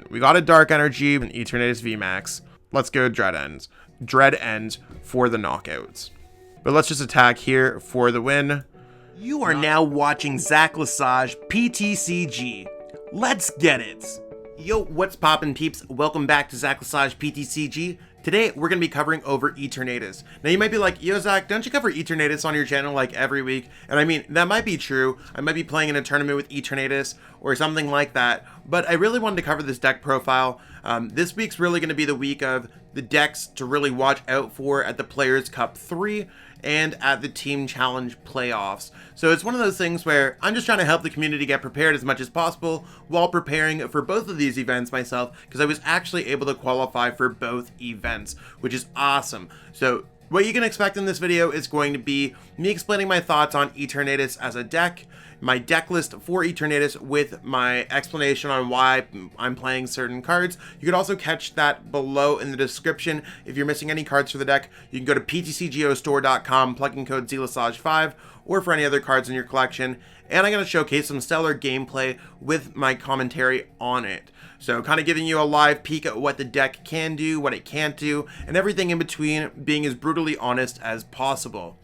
We got a Dark Energy and Eternatus VMAX. Let's go Dread End for the knockouts. But let's just attack here for the win. You are now watching SWSHEnergy PTCG. Let's get it! Yo, what's poppin' peeps? Welcome back to SWSHEnergy PTCG. Today, we're going to be covering over Eternatus. Now, you might be like, yo, Zach, don't you cover Eternatus on your channel like every week? And I mean, that might be true. I might be playing in a tournament with Eternatus or something like that. But I really wanted to cover this deck profile. This week's really going to be the week of the decks to really watch out for at the Players' Cup 3 and at the Team Challenge playoffs. So it's one of those things where I'm just trying to help the community get prepared as much as possible while preparing for both of these events myself, because I was actually able to qualify for both events, which is awesome. So what you can expect in this video is going to be me explaining my thoughts on Eternatus as a deck, my deck list for Eternatus with my explanation on why I'm playing certain cards. You could also catch that below in the description. If you're missing any cards for the deck, you can go to PTCGO plug in code ZLASAGE5, or for any other cards in your collection. And I'm going to showcase some stellar gameplay with my commentary on it. So kind of giving you a live peek at what the deck can do, what it can't do, and everything in between, being as brutally honest as possible.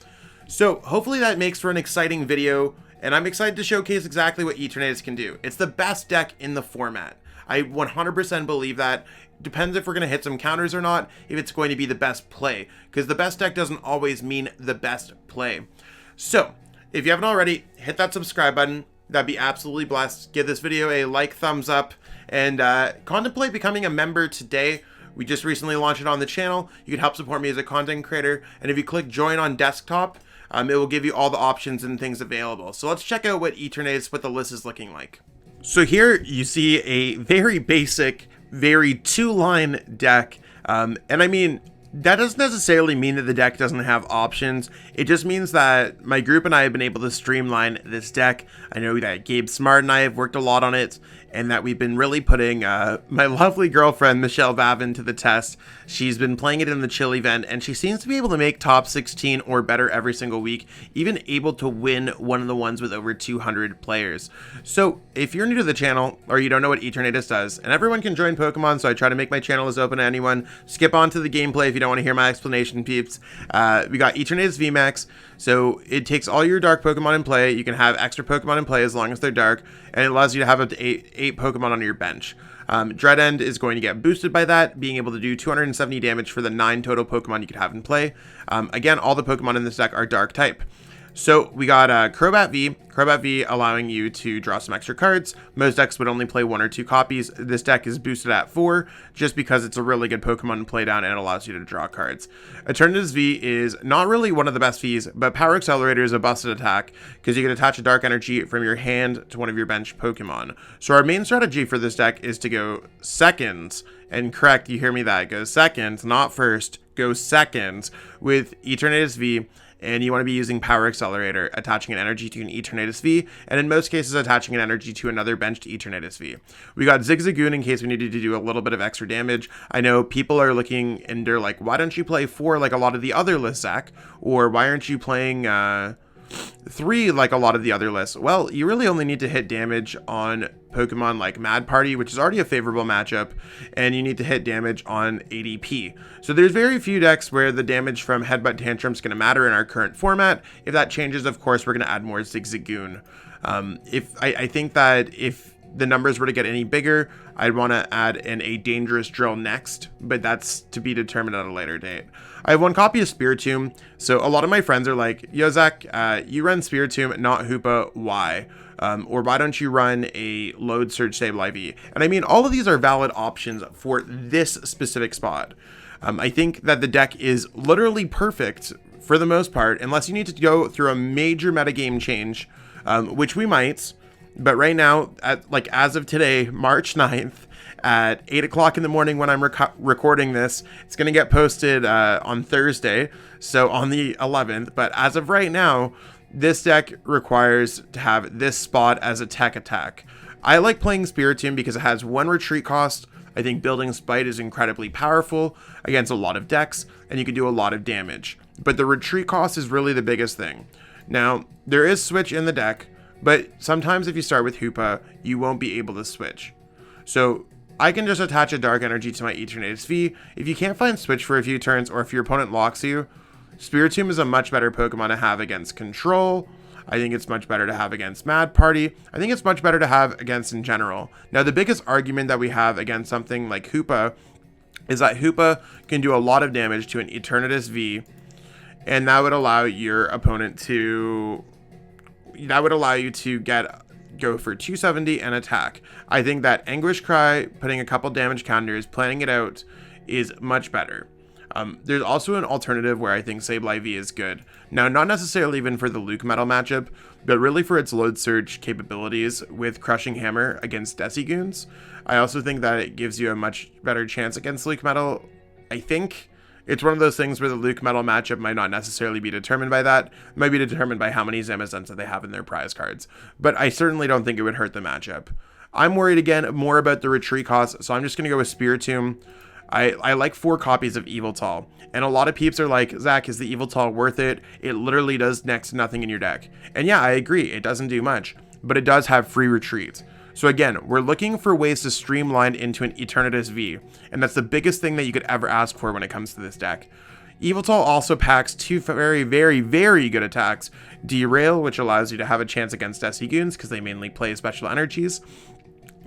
So hopefully that makes for an exciting video, and I'm excited to showcase exactly what Eternatus can do. It's the best deck in the format. I 100% believe that. Depends if we're going to hit some counters or not, if it's going to be the best play, because the best deck doesn't always mean the best play. So if you haven't already, hit that subscribe button. That'd be absolutely blessed. Give this video a like, thumbs up, and contemplate becoming a member today. We just recently launched it on the channel. You can help support me as a content creator, and if you click join on desktop, it will give you all the options and things available. So let's check out what Eternatus, what the list is looking like. So here you see a very basic, very two-line deck, and I mean, that doesn't necessarily mean that the deck doesn't have options. It just means that my group and I have been able to streamline this deck. I know that Gabe Smart and I have worked a lot on it, and that we've been really putting my lovely girlfriend, Michelle Vavin, to the test. She's been playing it in the Chill event, and she seems to be able to make top 16 or better every single week, even able to win one of the ones with over 200 players. So if you're new to the channel, or you don't know what Eternatus does, and everyone can join Pokemon, so I try to make my channel as open to anyone. Skip on to the gameplay if you don't want to hear my explanation, peeps. We got Eternatus VMAX, so it takes all your dark Pokemon in play. You can have extra Pokemon in play as long as they're dark, and it allows you to have up to eight Pokemon on your bench. Dread End is going to get boosted by that, being able to do 270 damage for the 9 total Pokemon you could have in play. Again, all the Pokemon in this deck are dark type. So we got Crobat V allowing you to draw some extra cards. Most decks would only play 1 or 2 copies. This deck is boosted at 4 just because it's a really good Pokemon to play down and it allows you to draw cards. Eternatus V is not really one of the best Vs, but Power Accelerator is a busted attack because you can attach a Dark Energy from your hand to one of your bench Pokemon. So our main strategy for this deck is to go seconds, and correct, you hear me that, go seconds, not first, go seconds with Eternatus V. And you want to be using Power Accelerator, attaching an energy to an Eternatus V, and in most cases attaching an energy to another benched Eternatus V. We got Zigzagoon in case we needed to do a little bit of extra damage. I know people are looking and they're like, why don't you play 4 like a lot of the other lists, Zach? Or why aren't you playing 3 like a lot of the other lists? Well, you really only need to hit damage on Pokemon like Mad Party, which is already a favorable matchup, and you need to hit damage on ADP. So there's very few decks where the damage from Headbutt Tantrum is going to matter in our current format. If that changes, of course, we're going to add more Zigzagoon. I think that if the numbers were to get any bigger, I'd want to add in a Dangerous Drill next, but that's to be determined at a later date. I have 1 copy of Spiritomb, so a lot of my friends are like, yo, Zach, you run Spiritomb, not Hoopa, why? Or why don't you run a Load Surge Stable IV? And I mean, all of these are valid options for this specific spot. I think that the deck is literally perfect for the most part, unless you need to go through a major metagame change, which we might. But right now, as of today, March 9th, at 8 o'clock in the morning when I'm recording this, it's going to get posted on Thursday, so on the 11th. But as of right now, this deck requires to have this spot as a tech attack. I like playing Spiritomb because it has 1 retreat cost. I think building Spite is incredibly powerful against a lot of decks, and you can do a lot of damage. But the retreat cost is really the biggest thing. Now, there is Switch in the deck, but sometimes if you start with Hoopa, you won't be able to switch. So I can just attach a Dark Energy to my Eternatus V. If you can't find Switch for a few turns, or if your opponent locks you, Spiritomb is a much better Pokemon to have against Control. I think it's much better to have against Mad Party. I think it's much better to have against in general. Now, the biggest argument that we have against something like Hoopa is that Hoopa can do a lot of damage to an Eternatus V, and that would allow your opponent to... that would allow you to go for 270 and attack. I think that Anguish Cry, putting a couple damage counters, planning it out, is much better. There's also an alternative where I think Sableye V is good. Now, not necessarily even for the Luke Metal matchup, but really for its load surge capabilities with Crushing Hammer against Zigzagoons. I also think that it gives you a much better chance against Luke Metal. I think it's one of those things where the Luke Metal matchup might not necessarily be determined by that. It might be determined by how many Zamazenta that they have in their prize cards. But I certainly don't think it would hurt the matchup. I'm worried again more about the retreat cost, so I'm just going to go with Spiritomb. I like 4 copies of Yveltal, and a lot of peeps are like, Zach, is the Yveltal worth it? It literally does next to nothing in your deck. And yeah, I agree, it doesn't do much, but it does have free retreat. So again, we're looking for ways to streamline into an Eternatus V, and that's the biggest thing that you could ever ask for when it comes to this deck. Yveltal also packs 2 very, very, very good attacks. Derail, which allows you to have a chance against Zigzagoons because they mainly play special energies,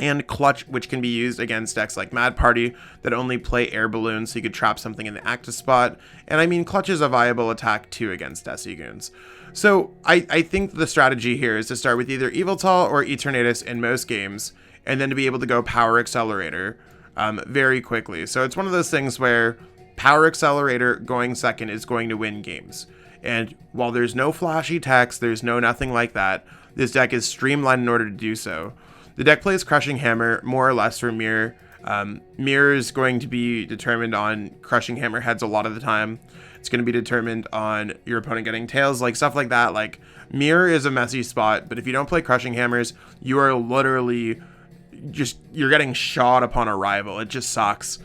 and Clutch, which can be used against decks like Mad Party that only play air balloons, so you could trap something in the active spot. And I mean, Clutch is a viable attack too against Zigzagoons. So I think the strategy here is to start with either Yveltal or Eternatus in most games, and then to be able to go Power Accelerator very quickly. So it's one of those things where Power Accelerator going second is going to win games. And while there's no flashy text, there's no nothing like that, this deck is streamlined in order to do so. The deck plays Crushing Hammer more or less for Mirror. Mirror is going to be determined on Crushing Hammer heads a lot of the time. It's going to be determined on your opponent getting tails, like stuff like that. Like, Mirror is a messy spot, but if you don't play Crushing Hammers, you are literally you're getting shot upon arrival. It just sucks.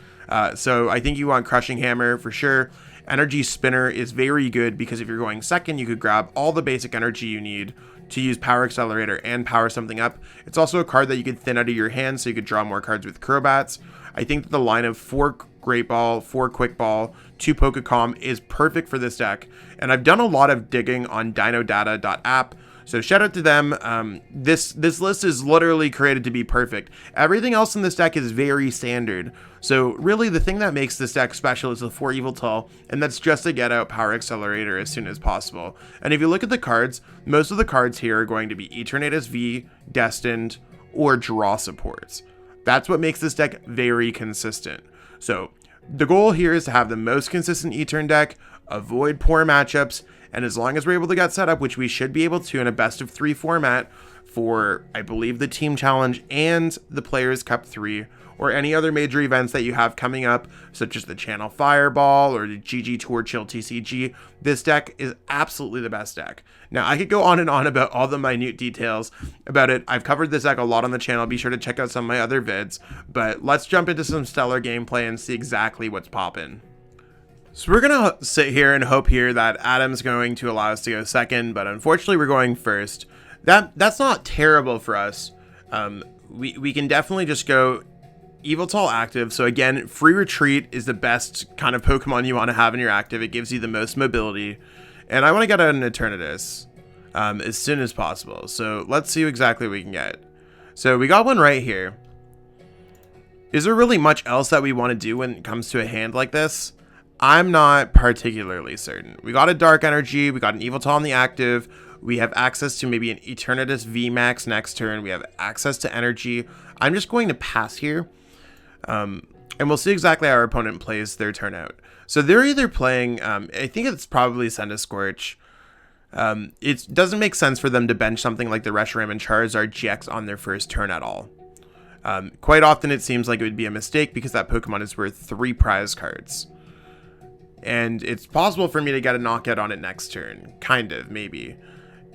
So I think you want Crushing Hammer for sure. Energy Spinner is very good because if you're going second, you could grab all the basic energy you need to use Power Accelerator and power something up. It's also a card that you could thin out of your hand so you could draw more cards with Crobats. I think that the line of 4 Great Ball, 4 Quick Ball, 2 Pokecom is perfect for this deck. And I've done a lot of digging on dinodata.app, so shout out to them. This list is literally created to be perfect. Everything else in this deck is very standard. So really the thing that makes this deck special is the 4 Yveltal, and that's just to get out Power Accelerator as soon as possible. And if you look at the cards, most of the cards here are going to be Eternatus V, Destined, or Draw supports. That's what makes this deck very consistent. So the goal here is to have the most consistent E-turn deck, avoid poor matchups, and as long as we're able to get set up, which we should be able to in a best of 3 format for, I believe, the Team Challenge and the Players Cup 3, or any other major events that you have coming up, such as the Channel Fireball or the GG Tour Chill TCG, this deck is absolutely the best deck. Now, I could go on and on about all the minute details about it. I've covered this deck a lot on the channel. Be sure to check out some of my other vids, but let's jump into some stellar gameplay and see exactly what's poppin'. So we're going to sit here and hope here that Adam's going to allow us to go second, but unfortunately we're going first. That's not terrible for us. We can definitely just go Yveltal active. So again, free retreat is the best kind of Pokemon you want to have in your active. It gives you the most mobility. And I want to get an Eternatus as soon as possible. So let's see exactly what we can get. So we got one right here. Is there really much else that we want to do when it comes to a hand like this? I'm not particularly certain. We got a Dark Energy, we got an Yveltal on the active, we have access to maybe an Eternatus VMAX next turn, we have access to Energy. I'm just going to pass here, and we'll see exactly how our opponent plays their turn out. So they're either playing, I think it's probably Scorch. It doesn't make sense for them to bench something like the Reshiram and Charizard GX on their first turn at all. Quite often it seems like it would be a mistake because that Pokemon is worth 3 prize cards. And it's possible for me to get a knockout on it next turn. Kind of, maybe.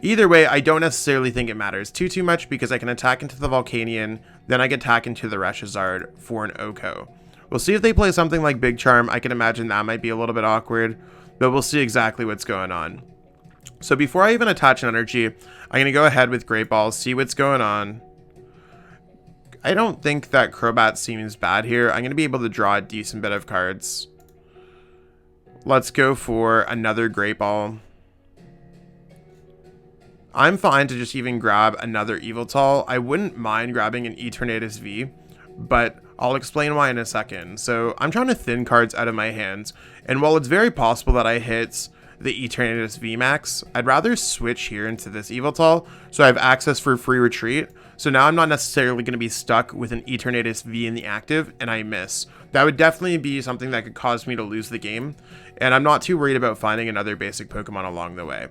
Either way, I don't necessarily think it matters too much because I can attack into the Volcanion, then I can attack into the Reshazard for an Oko. We'll see if they play something like Big Charm. I can imagine that might be a little bit awkward, but we'll see exactly what's going on. So before I even attach an energy, I'm going to go ahead with Great Ball, see what's going on. I don't think that Crobat seems bad here. I'm going to be able to draw a decent bit of cards. Let's go for another Great Ball. I'm fine to just even grab another Yveltal. I wouldn't mind grabbing an Eternatus V, but I'll explain why in a second. So I'm trying to thin cards out of my hands, and while it's very possible that I hit the Eternatus VMAX, I'd rather switch here into this Yveltal so I have access for free retreat. So now I'm not necessarily going to be stuck with an Eternatus V in the active and I miss. That would definitely be something that could cause me to lose the game, and I'm not too worried about finding another basic Pokemon along the way.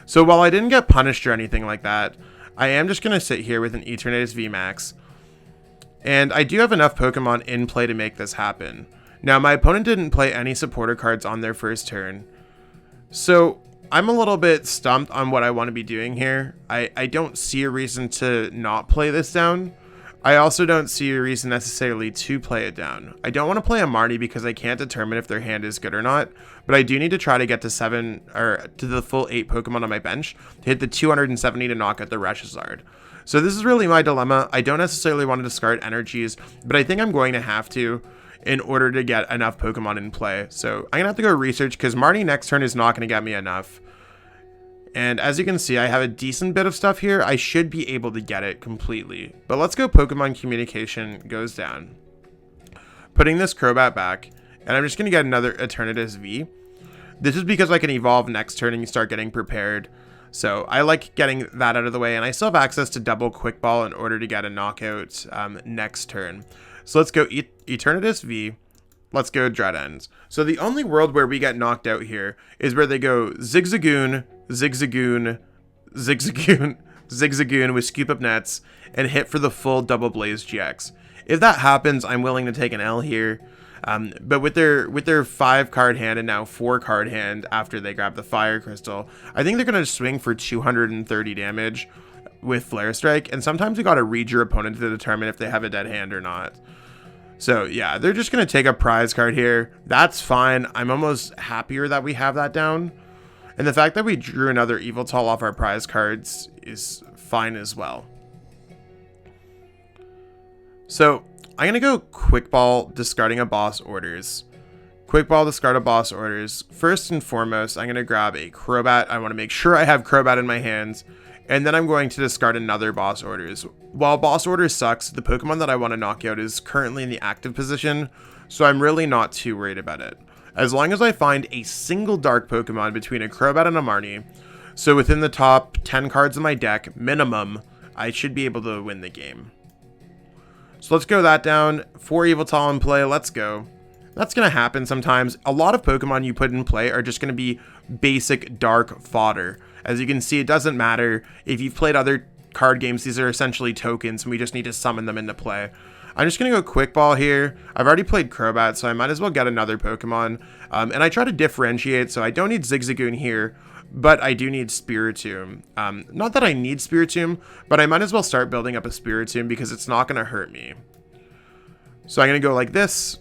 So while I didn't get punished or anything like that, I am just going to sit here with an Eternatus VMAX. And I do have enough Pokemon in play to make this happen. Now, my opponent didn't play any supporter cards on their first turn. So I'm a little bit stumped on what I want to be doing here. I don't see a reason to not play this down. I also don't see a reason necessarily to play it down. I don't want to play a Marnie because I can't determine if their hand is good or not, but I do need to try to get to to the full 8 Pokemon on my bench to hit the 270 to knock out the Reshizard. So this is really my dilemma. I don't necessarily want to discard energies, but I think I'm going to have to in order to get enough Pokemon in play. So I'm gonna have to go research because Marnie next turn is not going to get me enough. And as you can see, I have a decent bit of stuff here. I should be able to get it completely. But let's go Pokemon Communication goes down. Putting this Crobat back. And I'm just going to get another Eternatus V. This is because I can evolve next turn and you start getting prepared. So I like getting that out of the way. And I still have access to double Quick Ball in order to get a knockout next turn. So let's go Eternatus V. Let's go Dread Ends. So the only world where we get knocked out here is where they go Zigzagoon, Zigzagoon, Zigzagoon, Zigzagoon with Scoop Up Nets and hit for the full Double Blaze GX. If that happens, I'm willing to take an L here. But with their 5 card hand and now 4 card hand after they grab the Fire Crystal, I think they're going to swing for 230 damage with Flare Strike. And sometimes you got to read your opponent to determine if they have a dead hand or not. So yeah, they're just going to take a prize card here. That's fine. I'm almost happier that we have that down. And the fact that we drew another Yveltal off our prize cards is fine as well. So I'm going to go Quick Ball, discarding a Bosss Orders. Quick Ball, discard a Bosss Orders. First and foremost, I'm going to grab a Crobat. I want to make sure I have Crobat in my hands. And then I'm going to discard another Bosss Orders. While Bosss Orders sucks, the Pokemon that I want to knock out is currently in the active position, so I'm really not too worried about it. As long as I find a single dark Pokemon between a Crobat and a Marnie, so within the top 10 cards in my deck, minimum, I should be able to win the game. So let's go that down. 4 Yveltal in play, let's go. That's going to happen sometimes. A lot of Pokemon you put in play are just going to be basic dark fodder. As you can see, it doesn't matter if you've played other card games. These are essentially tokens, and we just need to summon them into play. I'm just going to go Quick Ball here. I've already played Crobat, so I might as well get another Pokemon. And I try to differentiate, so I don't need Zigzagoon here, but I do need Spiritomb. Not that I need Spiritomb, but I might as well start building up a Spiritomb because it's not going to hurt me. So I'm going to go like this,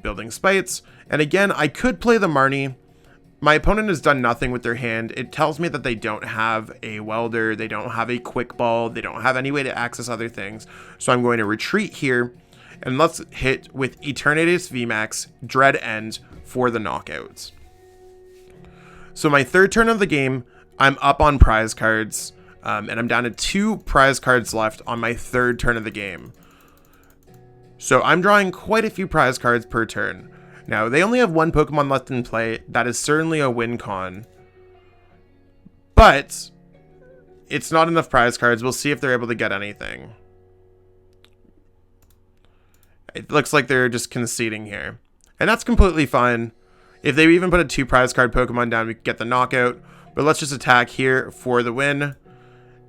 building Spites. And again, I could play the Marnie. My opponent has done nothing with their hand. It tells me that they don't have a Welder, they don't have a Quick Ball, they don't have any way to access other things. So I'm going to retreat here, and let's hit with Eternatus VMAX, Dread End for the knockouts. So my third turn of the game, I'm up on prize cards, and I'm down to 2 prize cards left on my third turn of the game. So I'm drawing quite a few prize cards per turn. Now, they only have 1 Pokemon left in play. That is certainly a win con. But it's not enough prize cards. We'll see if they're able to get anything. It looks like they're just conceding here. And that's completely fine. If they even put a 2 prize card Pokemon down, we could get the knockout. But let's just attack here for the win.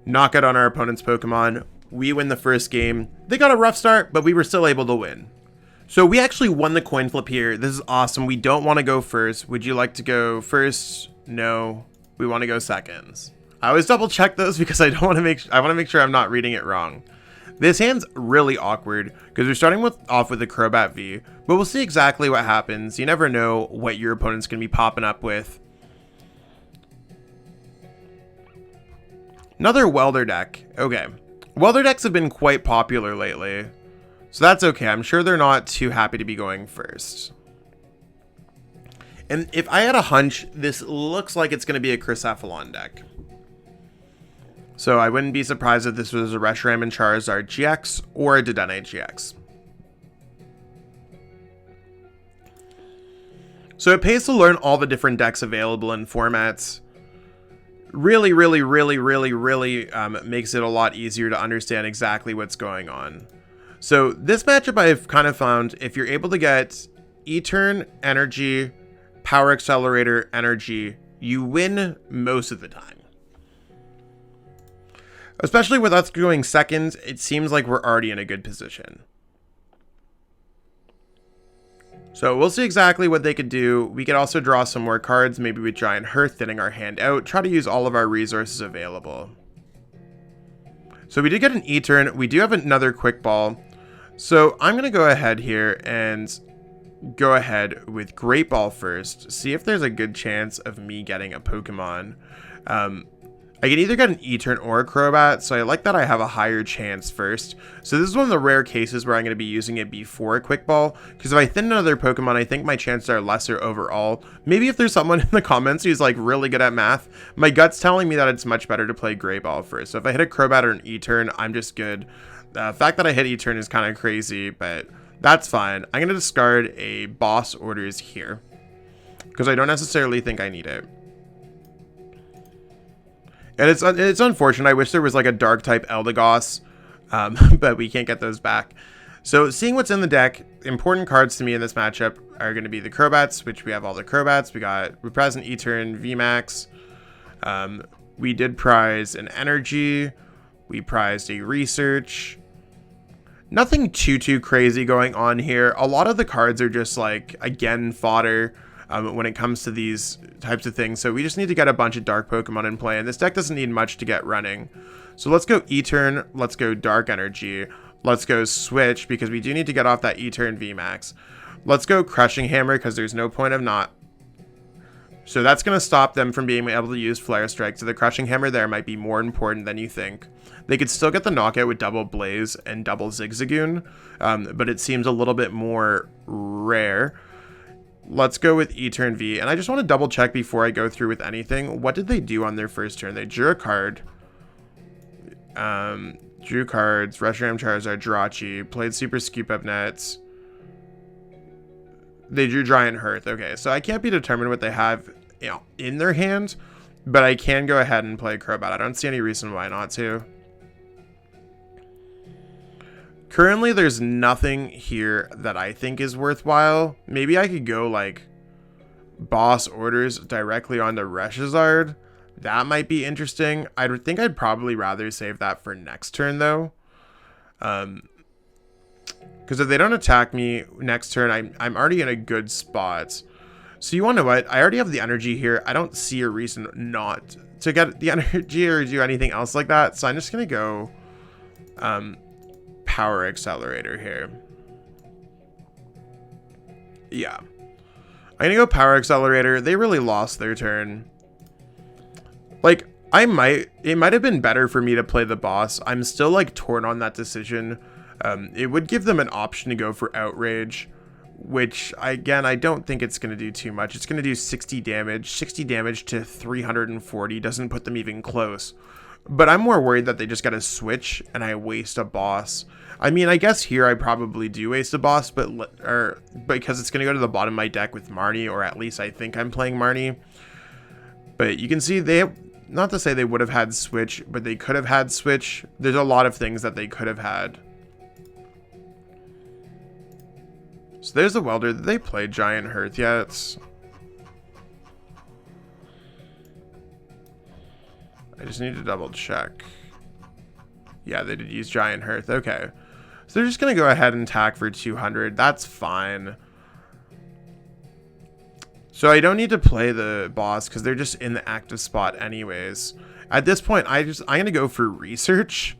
Knockout on our opponent's Pokemon. We win the first game. They got a rough start, but we were still able to win. So we actually won the coin flip here. This is awesome. We don't want to go first. Would you like to go first? No. We want to go seconds. I always double check those because I want to make sure I'm not reading it wrong. This hand's really awkward because we're starting off with a Crobat V, but we'll see exactly what happens. You never know what your opponent's going to be popping up with. Another Welder deck. Okay. Welder decks have been quite popular lately, so that's okay. I'm sure they're not too happy to be going first. And if I had a hunch, this looks like it's going to be a Crucephalon deck. So I wouldn't be surprised if this was a Reshiram and Charizard GX or a Dedenne GX. So it pays to learn all the different decks available in formats. Really makes it a lot easier to understand exactly what's going on. So this matchup I've kind of found, if you're able to get Etern, Energy, Power Accelerator, Energy, you win most of the time. Especially with us going second, it seems like we're already in a good position. So we'll see exactly what they could do. We could also draw some more cards, maybe with Giant Hearth, thinning our hand out, try to use all of our resources available. So we did get an Etern. We do have another Quick Ball. So I'm going to go ahead here and go ahead with Great Ball first. See if there's a good chance of me getting a Pokemon. I can either get an Etern or a Crobat, so I like that I have a higher chance first. So this is one of the rare cases where I'm going to be using it before a Quick Ball, because if I thin another Pokemon, I think my chances are lesser overall. Maybe if there's someone in the comments who's like really good at math, my gut's telling me that it's much better to play Great Ball first. So if I hit a Crobat or an Etern, I'm just good. The fact that I hit Etern is kind of crazy, but that's fine. I'm going to discard a Bosss Orders here, because I don't necessarily think I need it. And it's unfortunate. I wish there was like a dark type Eldegoss, but we can't get those back. So seeing what's in the deck, important cards to me in this matchup are going to be the Crobats, which we have all the Crobats. We prize an Etern VMAX. We did prize an Energy. We prized a Research. Nothing too crazy going on here. A lot of the cards are just like, again, fodder. When it comes to these types of things. So we just need to get a bunch of dark Pokemon in play, and this deck doesn't need much to get running. So let's go Etern, let's go Dark Energy, let's go Switch, because we do need to get off that Etern VMAX. Let's go Crushing Hammer, because there's no point of not. So that's going to stop them from being able to use Flare Strike. So the Crushing Hammer there might be more important than you think. They could still get the knockout with double Blaze and double Zigzagoon, but it seems a little bit more rare. Let's go with Etern V, and I just want to double check before I go through with anything. What did they do on their first turn? They drew a card. Drew cards, Reshiram, Charizard, Jirachi, played Super Scoop Up Nets. They drew Giant Hearth. Okay, so I can't be determined what they have, you know, in their hand, but I can go ahead and play Crobat. I don't see any reason why not to. Currently, there's nothing here that I think is worthwhile. Maybe I could go, like, Bosss Orders directly onto Reshizard. That might be interesting. I think I'd probably rather save that for next turn, though. Because if they don't attack me next turn, I'm already in a good spot. So you want to know what? I already have the Energy here. I don't see a reason not to get the Energy or do anything else like that. So I'm just going to go... Power Accelerator here. Yeah. I'm gonna go Power Accelerator. They really lost their turn. Like, it might have been better for me to play the Bosss. I'm still like torn on that decision. It would give them an option to go for Outrage, which again, I don't think it's gonna do too much. It's gonna do 60 damage. 60 damage to 340 doesn't put them even close. But I'm more worried that they just got to switch and I waste a Bosss. I mean, I guess here I probably do waste a Bosss, but because it's going to go to the bottom of my deck with Marnie, or at least I think I'm playing Marnie. But you can see not to say they would have had Switch, but they could have had Switch. There's a lot of things that they could have had. So there's the Welder. Did they play Giant Hearth yet? I just need to double check. Yeah, they did use Giant Hearth. Okay. So they're just going to go ahead and attack for 200. That's fine. So I don't need to play the Bosss because they're just in the active spot anyways. At this point, I'm going to go for Research.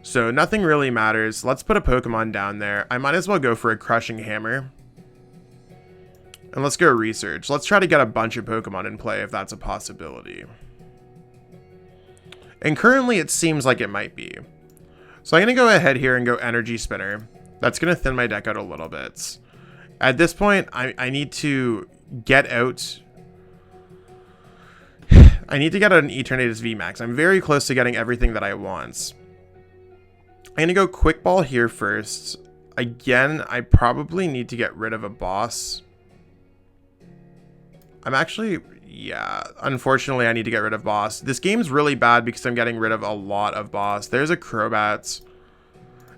So nothing really matters. Let's put a Pokemon down there. I might as well go for a Crushing Hammer. And let's go Research. Let's try to get a bunch of Pokemon in play if that's a possibility. And currently it seems like it might be. So I'm going to go ahead here and go Energy Spinner. That's going to thin my deck out a little bit. At this point, I need to get out... I need to get out an Eternatus VMAX. I'm very close to getting everything that I want. I'm going to go Quick Ball here first. Again, I probably need to get rid of a Bosss. I'm actually... Yeah, unfortunately, I need to get rid of Bosss. This game's really bad because I'm getting rid of a lot of Bosss. There's a Crobat.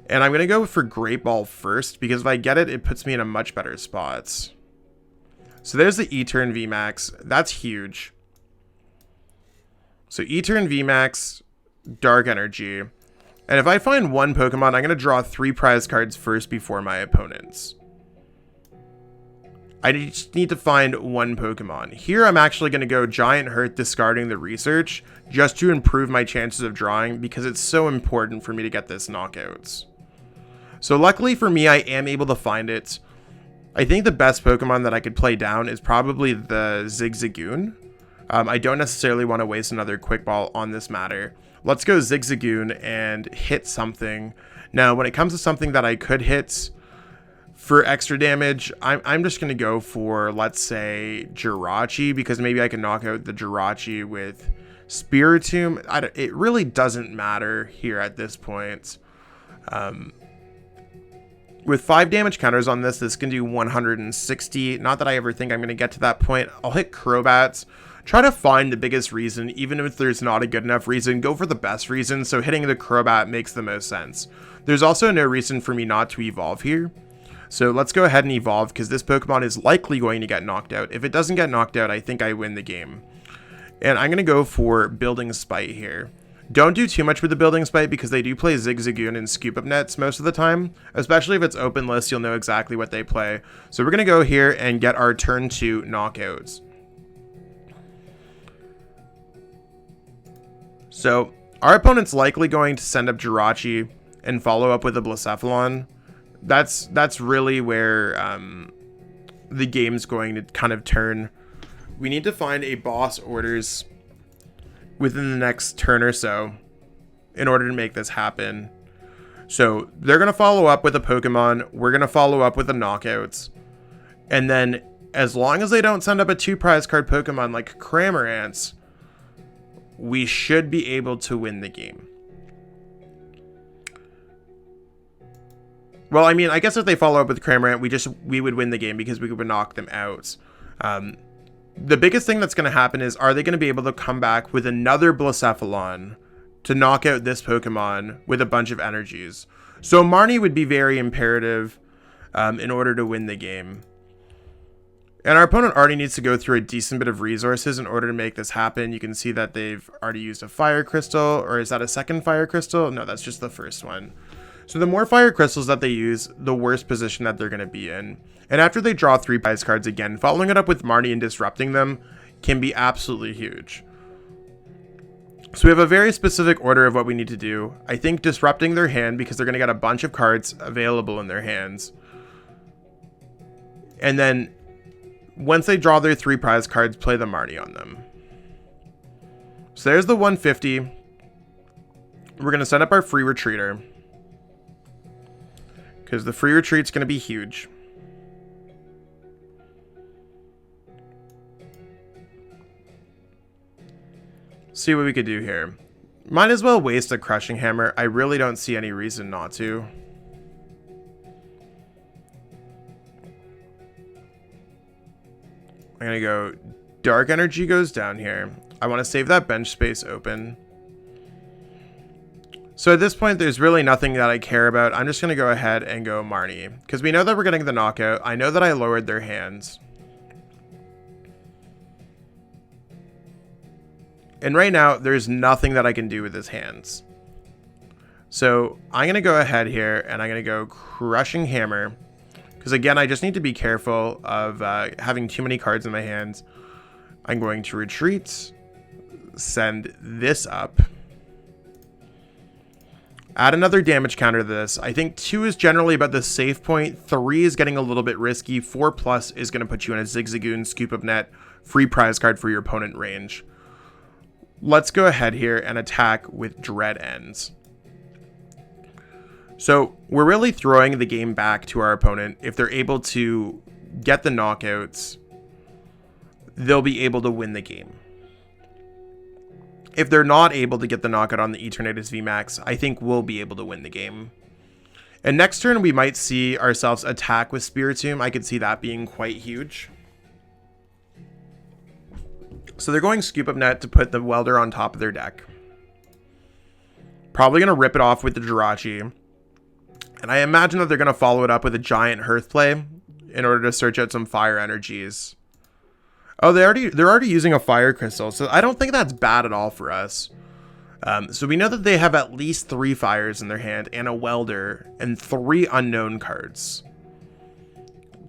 And I'm going to go for Great Ball first, because if I get it, it puts me in a much better spot. So there's the Etern VMAX. That's huge. So Etern VMAX, Dark Energy. And if I find one Pokemon, I'm going to draw 3 prize cards first before my opponents. I just need to find one Pokemon. Here I'm actually going to go Giant Hurt, discarding the research, just to improve my chances of drawing, because it's so important for me to get this knockouts. So luckily for me, I am able to find it. I think the best Pokemon that I could play down is probably the Zigzagoon. I don't necessarily want to waste another Quick Ball on this matter. Let's go Zigzagoon and hit something. Now, when it comes to something that I could hit for extra damage, I'm just going to go for, let's say, Jirachi, because maybe I can knock out the Jirachi with Spiritomb. It really doesn't matter here at this point. With 5 damage counters on this can do 160. Not that I ever think I'm going to get to that point. I'll hit Crobat. Try to find the biggest reason, even if there's not a good enough reason. Go for the best reason, so hitting the Crobat makes the most sense. There's also no reason for me not to evolve here. So let's go ahead and evolve, because this Pokemon is likely going to get knocked out. If it doesn't get knocked out, I think I win the game. And I'm going to go for Building Spite here. Don't do too much with the Building Spite, because they do play Zigzagoon and Scoop Up Nets most of the time. Especially if it's open list, you'll know exactly what they play. So we're going to go here and get our turn 2 knockouts. So our opponent's likely going to send up Jirachi and follow up with a Blacephalon. That's really where the game's going to kind of turn. We need to find a Bosss Orders within the next turn or so in order to make this happen. So they're going to follow up with a Pokemon. We're going to follow up with the knockouts. And then as long as they don't send up a 2 prize card Pokemon like Cramorants, we should be able to win the game. Well, I mean, I guess if they follow up with Cramorant, we would win the game because we would knock them out. The biggest thing that's going to happen is, are they going to be able to come back with another Blacephalon to knock out this Pokemon with a bunch of energies? So Marnie would be very imperative in order to win the game. And our opponent already needs to go through a decent bit of resources in order to make this happen. You can see that they've already used a Fire Crystal, or is that a second Fire Crystal? No, that's just the first one. So the more Fire Crystals that they use, the worse position that they're going to be in. And after they draw 3 prize cards again, following it up with Marnie and disrupting them can be absolutely huge. So we have a very specific order of what we need to do. I think disrupting their hand, because they're going to get a bunch of cards available in their hands. And then once they draw their 3 prize cards, play the Marnie on them. So there's the 150. We're going to set up our free retreater, because the free retreat's going to be huge. See what we could do here. Might as well waste a Crushing Hammer. I really don't see any reason not to. I'm going to go Dark Energy goes down here. I want to save that bench space open. So at this point, there's really nothing that I care about. I'm just going to go ahead and go Marnie, because we know that we're getting the knockout. I know that I lowered their hands. And right now, there's nothing that I can do with his hands. So I'm going to go ahead here, and I'm going to go Crushing Hammer. Because again, I just need to be careful of having too many cards in my hands. I'm going to retreat, send this up. Add another damage counter to this. I think 2 is generally about the safe point. 3 is getting a little bit risky. 4+ is going to put you in a Zigzagoon, Scoop Up Net, free prize card for your opponent range. Let's go ahead here and attack with Dread Ends. So we're really throwing the game back to our opponent. If they're able to get the knockouts, they'll be able to win the game. If they're not able to get the knockout on the Eternatus VMAX, I think we'll be able to win the game. And next turn, we might see ourselves attack with Spiritomb. I could see that being quite huge. So they're going Scoop Up Net to put the Welder on top of their deck. Probably going to rip it off with the Jirachi. And I imagine that they're going to follow it up with a giant Hearthplay in order to search out some fire energies. Oh, they're already using a fire crystal, so I don't think that's bad at all for us. So we know that they have at least 3 fires in their hand and a welder and 3 unknown cards.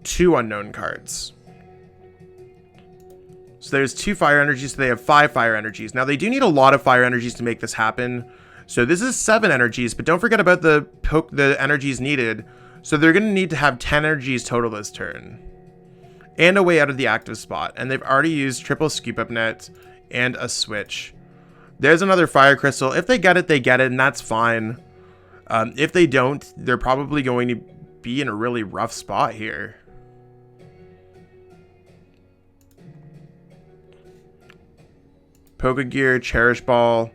2 unknown cards. So there's 2 fire energies, so they have 5 fire energies. Now they do need a lot of fire energies to make this happen. So this is 7 energies, but don't forget about the energies needed. So they're going to need to have 10 energies total this turn. And a way out of the active spot. And they've already used triple Scoop Up Net and a Switch. There's another Fire Crystal. If they get it, and that's fine. If they don't, they're probably going to be in a really rough spot here. Pokegear, Cherish Ball.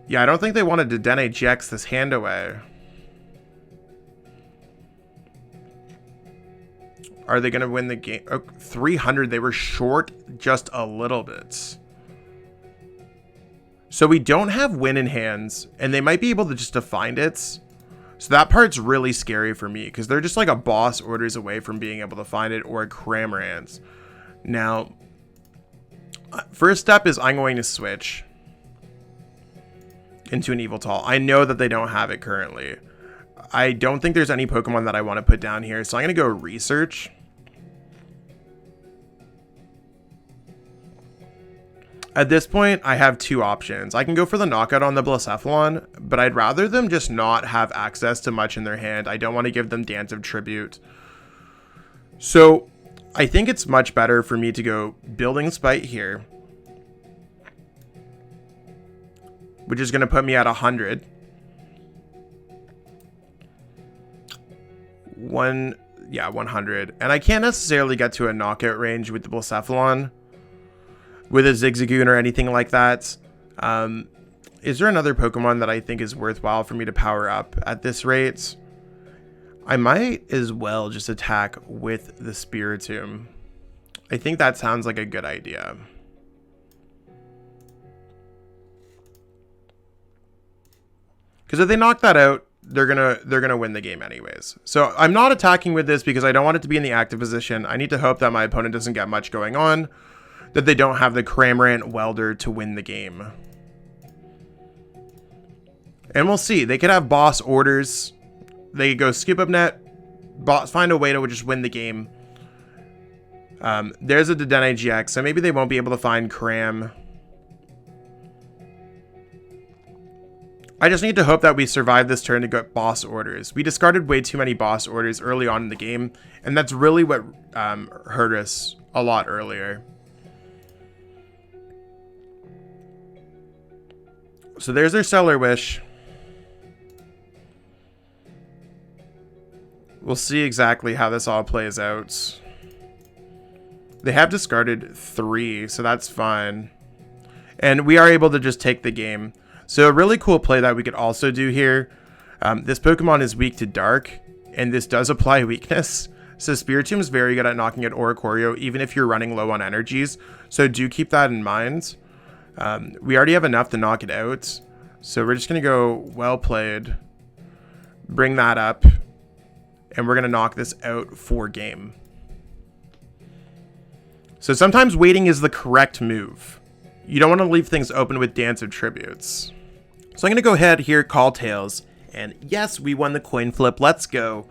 Yeah, I don't think they wanted to Dedenne GX this hand away. Are they going to win the game? Oh, 300. They were short just a little bit. So we don't have win in hands, and they might be able to just to find it. So that part's really scary for me, because they're just like a Bosss Orders away from being able to find it, or a Cramorant. Now, first step is I'm going to switch into an Yveltal. I know that they don't have it currently. I don't think there's any Pokemon that I want to put down here, so I'm going to go Research. At this point, I have 2 options. I can go for the knockout on the Blacephalon, but I'd rather them just not have access to much in their hand. I don't want to give them Dance of Tribute. So I think it's much better for me to go Building Spite here, which is going to put me at 100. 100. And I can't necessarily get to a knockout range with the Blacephalon, with a Zigzagoon or anything like that. Is there another Pokemon that I think is worthwhile for me to power up at this rate? I might as well just attack with the Spiritomb. I think that sounds like a good idea. Because if they knock that out, they're gonna win the game anyways. So I'm not attacking with this because I don't want it to be in the active position. I need to hope that my opponent doesn't get much going on, that they don't have the Cramorant Welder to win the game. And we'll see. They could have Bosss Orders. They could go Scoop Up Net, find a way to just win the game. There's a Dedenne GX, so maybe they won't be able to find Cram. I just need to hope that we survive this turn to get Bosss Orders. We discarded way too many Bosss Orders early on in the game, and that's really what hurt us a lot earlier. So there's their Stellar Wish. We'll see exactly how this all plays out. They have discarded 3, so that's fine. And we are able to just take the game. So a really cool play that we could also do here. This Pokemon is weak to Dark, and this does apply weakness. So Spiritomb is very good at knocking out Oricorio, even if you're running low on energies. So do keep that in mind. We already have enough to knock it out. So we're just going to go well played. Bring that up. And we're going to knock this out for game. So sometimes waiting is the correct move. You don't want to leave things open with Dance of Tributes. So I'm going to go ahead here, call Tails. And yes, we won the coin flip. Let's go.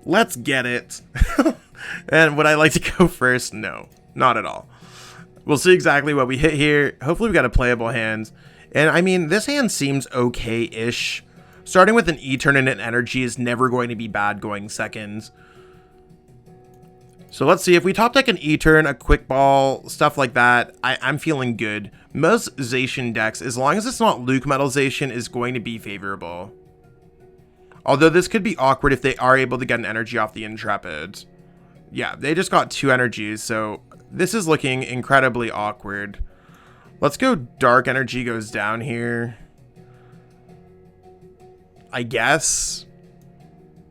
Let's get it. And would I like to go first? No, not at all. We'll see exactly what we hit here. Hopefully we got a playable hand. And I mean, this hand seems okay-ish. Starting with an Eternatus Energy is never going to be bad going second. So let's see, if we top deck an E-Turn, a Quick Ball, stuff like that, I'm feeling good. Most Zacian decks, as long as it's not Luke Metal Zacian, is going to be favorable. Although this could be awkward if they are able to get an energy off the Intrepid. Yeah, they just got 2 energies, so this is looking incredibly awkward. Let's go Dark Energy goes down here. I guess.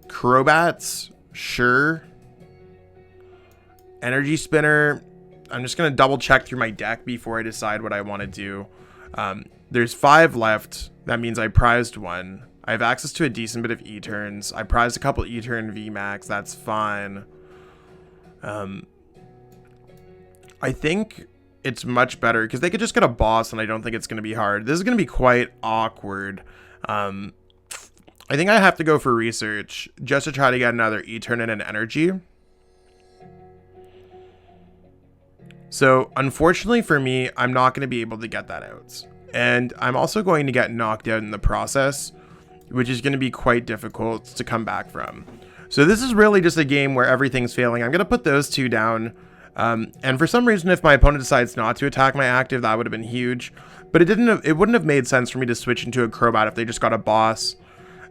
Crobats, sure. Energy Spinner, I'm just going to double check through my deck before I decide what I want to do. There's 5 left. That means I prized 1. I have access to a decent bit of E-Turns. I prized a couple E-Turn VMAX. That's fine. I think it's much better because they could just get a boss and I don't think it's going to be hard. This is going to be quite awkward. I think I have to go for research just to try to get another E-Turn and an energy. So unfortunately for me, I'm not going to be able to get that out. And I'm also going to get knocked out in the process, which is going to be quite difficult to come back from. So this is really just a game where everything's failing. I'm going to put those 2 down. And for some reason, if my opponent decides not to attack my active, that would have been huge. But it wouldn't have made sense for me to switch into a Crobat if they just got a boss.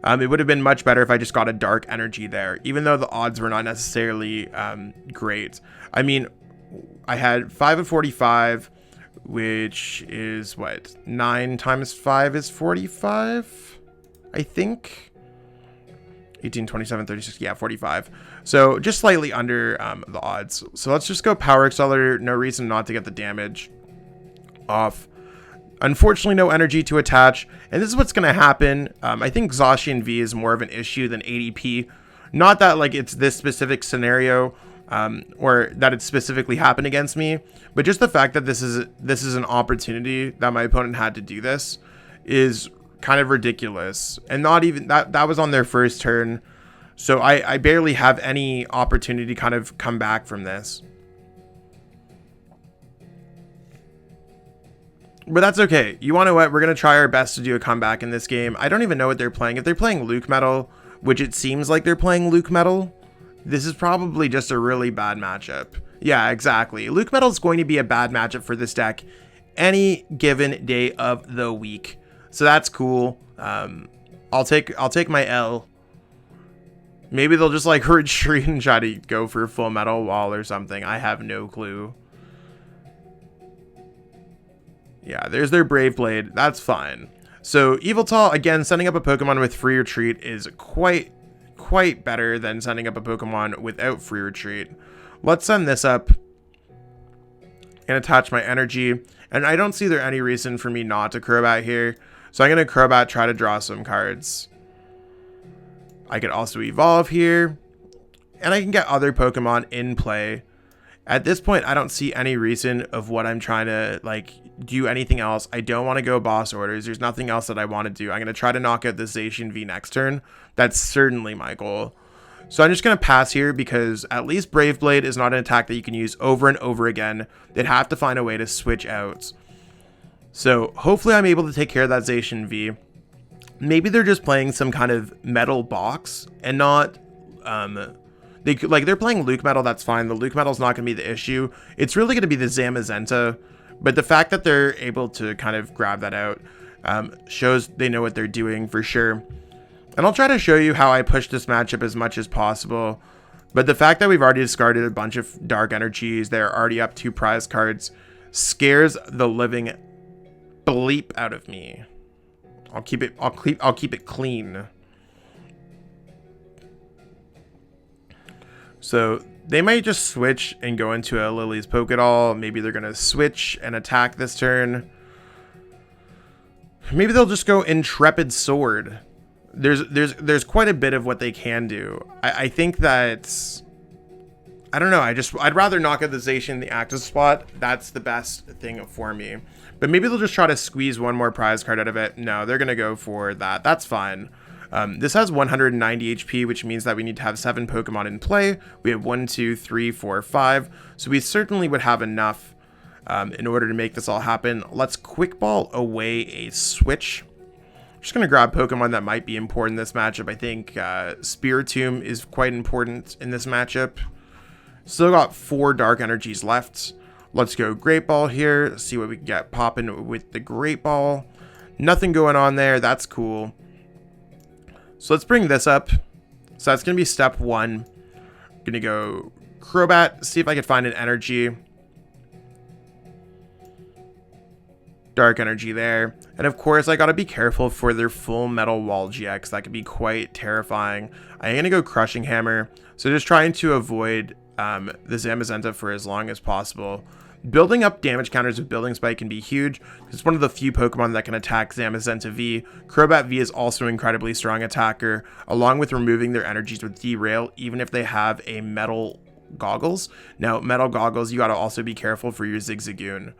It would have been much better if I just got a Dark Energy there, even though the odds were not necessarily great. I mean, I had 5 of 45, which is what? 9 times 5 is 45, I think. 18, 27, 36, yeah, 45. So just slightly under the odds. So let's just go Power Accelerator. No reason not to get the damage off. Unfortunately, no energy to attach. And this is what's going to happen. I think Zacian V is more of an issue than ADP. Not that like it's this specific scenario, or that it specifically happened against me, but just the fact that this is an opportunity that my opponent had to do this is kind of ridiculous. And not even that was on their first turn, so I barely have any opportunity to kind of come back from this. But that's okay. You want to know what? We're going to try our best to do a comeback in this game. I don't even know what they're playing. If they're playing Luke Metal, which it seems like they're playing Luke Metal, this is probably just a really bad matchup. Yeah, exactly. Luke Metal is going to be a bad matchup for this deck any given day of the week. So that's cool. I'll take my L. Maybe they'll just like retreat and try to go for Full Metal Wall or something. I have no clue. Yeah, there's their Brave Blade. That's fine. So Yveltal, again, sending up a Pokemon with free retreat is quite better than sending up a Pokemon without free retreat. Let's send this up and attach my energy. And I don't see there any reason for me not to Crobat here. So I'm going to Crobat, try to draw some cards. I could also evolve here. And I can get other Pokemon in play. At this point, I don't see any reason of what I'm trying to like do anything else. I don't want to go Bosss Orders. There's nothing else that I want to do. I'm going to try to knock out the Zacian V next turn. That's certainly my goal. So I'm just going to pass here because at least Brave Blade is not an attack that you can use over and over again. They'd have to find a way to switch out. So hopefully I'm able to take care of that Zacian V. Maybe they're just playing some kind of metal box and not... they're playing Luke Metal, that's fine. The Luke Metal's not going to be the issue. It's really going to be the Zamazenta. But the fact that they're able to kind of grab that out shows they know what they're doing for sure. And I'll try to show you how I push this matchup as much as possible. But the fact that we've already discarded a bunch of Dark Energies, they're already up 2 prize cards, scares the living bleep out of me. I'll keep it clean. So they might just switch and go into a Lily's Pokédoll. Maybe they're going to switch and attack this turn. Maybe they'll just go Intrepid Sword. There's quite a bit of what they can do. I think that... I don't know. I'd rather knock out the Zacian in the active spot. That's the best thing for me. But maybe they'll just try to squeeze one more prize card out of it. No, they're going to go for that. That's fine. This has 190 HP, which means that we need to have 7 Pokemon in play. We have 1, 2, 3, 4, 5. So we certainly would have enough in order to make this all happen. Let's Quick Ball away a Switch. I'm just going to grab Pokemon that might be important in this matchup. I think Spiritomb is quite important in this matchup. Still got 4 dark energies left. Let's go Great Ball here, see what we can get popping with the Great Ball. Nothing going on there, that's cool. So let's bring this up. So that's going to be step 1. Gonna go Crobat, see if I can find an energy. Dark energy there. And of course, I gotta be careful for their full metal wall GX. That could be quite terrifying. I'm gonna go Crushing Hammer. So just trying to avoid the Zamazenta for as long as possible. Building up damage counters with Building Spike can be huge. It's one of the few Pokemon that can attack Zamazenta V. Crobat V is also an incredibly strong attacker, along with removing their energies with Derail, even if they have a Metal Goggles. Now, Metal Goggles, you gotta also be careful for your Zigzagoon.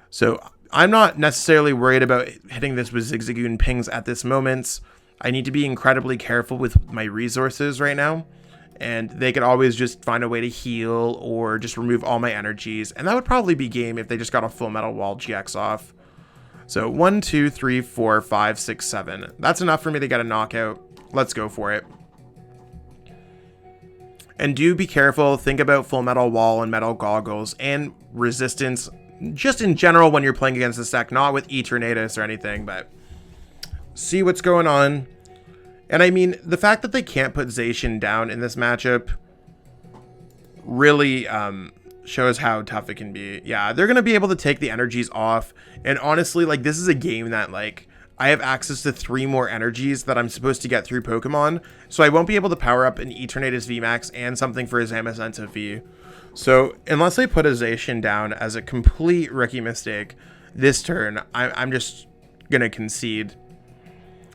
So, I'm not necessarily worried about hitting this with Zigzagoon pings at this moment. I need to be incredibly careful with my resources right now. And they could always just find a way to heal or just remove all my energies. And that would probably be game if they just got a full metal wall GX off. So 1, 2, 3, 4, 5, 6, 7. That's enough for me to get a knockout. Let's go for it. And do be careful. Think about full metal wall and metal goggles and resistance. Just in general when you're playing against this deck. Not with Eternatus or anything. But see what's going on. And I mean, the fact that they can't put Zacian down in this matchup really shows how tough it can be. Yeah, they're going to be able to take the energies off. And honestly, like, this is a game that, like, I have access to 3 more energies that I'm supposed to get through Pokemon. So I won't be able to power up an Eternatus VMAX and something for his Zamazenta V. So unless they put a Zacian down as a complete rookie mistake this turn, I'm just going to concede.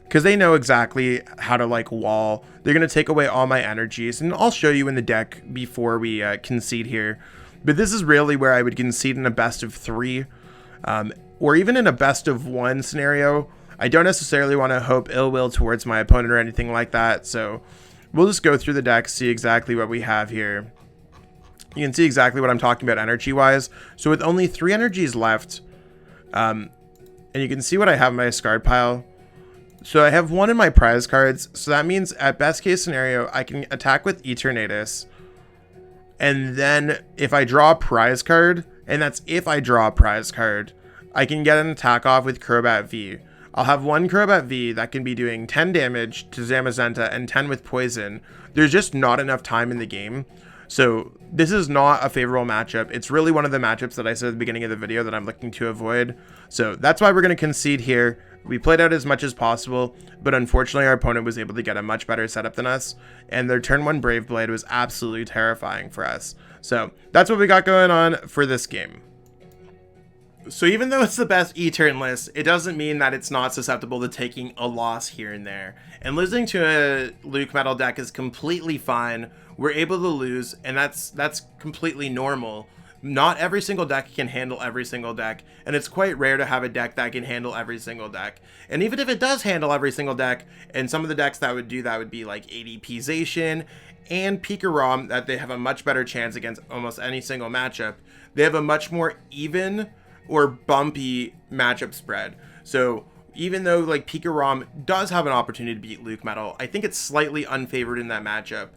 Because they know exactly how to, like, wall. They're going to take away all my energies. And I'll show you in the deck before we concede here. But this is really where I would concede in a best of 3. Or even in a best of 1 scenario. I don't necessarily want to hope ill will towards my opponent or anything like that. So we'll just go through the deck, see exactly what we have here. You can see exactly what I'm talking about energy-wise. So with only 3 energies left. And you can see what I have in my discard pile. So I have 1 in my prize cards, so that means at best case scenario, I can attack with Eternatus, and then if I draw a prize card, and that's if I draw a prize card, I can get an attack off with Crobat V. I'll have 1 Crobat V that can be doing 10 damage to Zamazenta and 10 with poison. There's just not enough time in the game. So this is not a favorable matchup. It's really one of the matchups that I said at the beginning of the video that I'm looking to avoid. So that's why we're going to concede here. We played out as much as possible, but unfortunately our opponent was able to get a much better setup than us, and their turn 1 Brave Blade was absolutely terrifying for us. So that's what we got going on for this game. So even though it's the best E-turn list, it doesn't mean that it's not susceptible to taking a loss here and there. And losing to a Luke Metal deck is completely fine. We're able to lose, and that's completely normal. Not every single deck can handle every single deck, and it's quite rare to have a deck that can handle every single deck. And even if it does handle every single deck, and some of the decks that would do that would be like ADP Zacian and Pikarom, that they have a much better chance against almost any single matchup. They have a much more even or bumpy matchup spread. So even though like Pikarom does have an opportunity to beat Luke Metal, I think it's slightly unfavored in that matchup.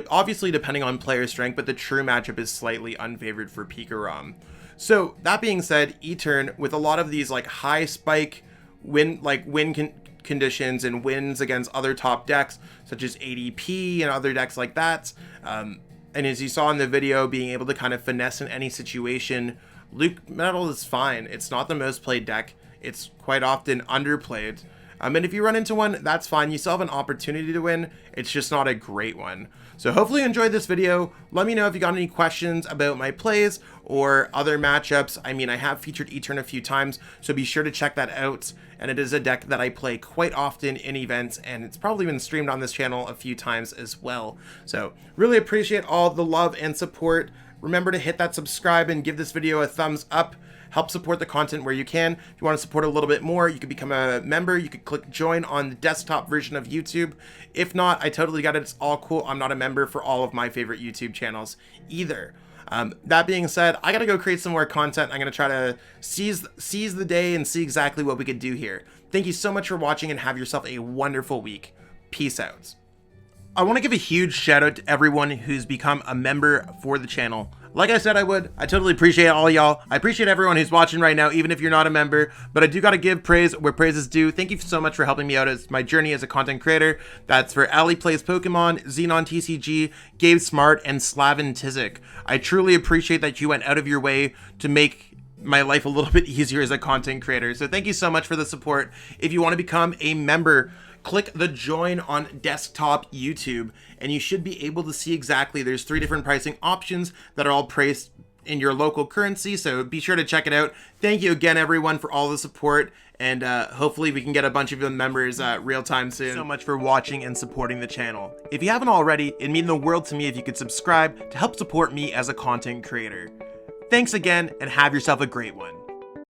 Obviously depending on player strength, but the true matchup is slightly unfavored for Pikarom. So that being said, E-turn with a lot of these like high spike win conditions and wins against other top decks such as ADP and other decks like that. And as you saw in the video, being able to kind of finesse in any situation, Luke Metal is fine. It's not the most played deck. It's quite often underplayed. And if you run into one, that's fine. You still have an opportunity to win. It's just not a great one. So hopefully you enjoyed this video. Let me know if you got any questions about my plays or other matchups. I mean, I have featured E-turn a few times, so be sure to check that out. And it is a deck that I play quite often in events, and it's probably been streamed on this channel a few times as well. So really appreciate all the love and support. Remember to hit that subscribe and give this video a thumbs up. Help support the content where you can. If you want to support a little bit more, you could become a member. You could click join on the desktop version of YouTube. If not, I totally got it. It's all cool. I'm not a member for all of my favorite YouTube channels either. That being said, I got to go create some more content. I'm going to try to seize the day and see exactly what we could do here. Thank you so much for watching and have yourself a wonderful week. Peace out. I want to give a huge shout out to everyone who's become a member for the channel. Like I said I would, I totally appreciate all y'all. I appreciate everyone who's watching right now, even if you're not a member, but I do gotta give praise where praise is due. Thank you so much for helping me out as my journey as a content creator. That's for Ali Plays Pokemon, Xenon TCG, Gabe Smart, and Slavin Tizik. I truly appreciate that you went out of your way to make my life a little bit easier as a content creator. So thank you so much for the support. If you want to become a member, click the join on desktop YouTube and you should be able to see exactly, there's 3 different pricing options that are all priced in your local currency, so be sure to check it out. Thank you again everyone for all the support, and hopefully we can get a bunch of members real time soon. So much for watching and supporting the channel. If you haven't already, it'd mean the world to me if you could subscribe to help support me as a content creator. Thanks again and have yourself a great one.